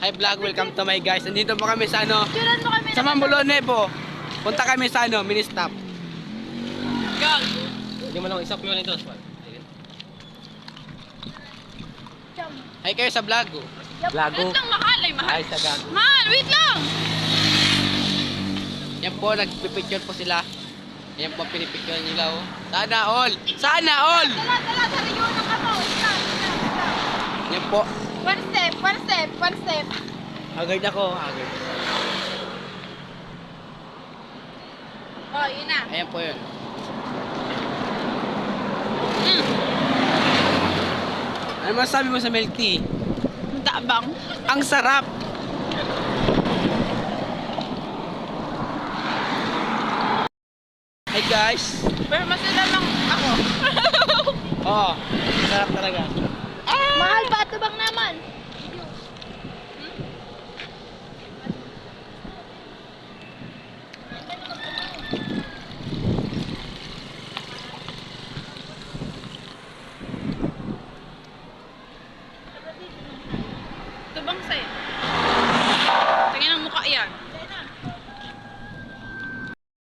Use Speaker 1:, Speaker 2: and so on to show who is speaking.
Speaker 1: Hi vlog, welcome to my guys. Nandito po kami sa ano,
Speaker 2: Tulan mo kami
Speaker 1: sa Mambolone po. Punta kami sa ano, mini stop.
Speaker 2: Gag.
Speaker 3: Hindi mo lang isap mo lang ito.
Speaker 1: Hi kayo sa vlog.
Speaker 3: Lago.
Speaker 2: Wait lang, mahal. Ay, mahal.
Speaker 3: Ay, sa gag.
Speaker 2: Mahal, wait lang.
Speaker 1: Yan po, nagpipicture po sila. Yan po, pinipicture nila oh. Sana all! Sana all!
Speaker 2: Tala, sariyo na ka mo. Stop.
Speaker 1: Yan po.
Speaker 2: One step.
Speaker 1: Agad ako, agad.
Speaker 2: Oh, yun na.
Speaker 1: Ayan po yun. Ano masabi mo sa milk tea?
Speaker 2: Tabang.
Speaker 1: Ang sarap! Hi guys!
Speaker 2: Pero masala lang ako.
Speaker 1: Oo, sarap talaga.
Speaker 2: Mahal pa, tabang naman. Tabang sa'yo.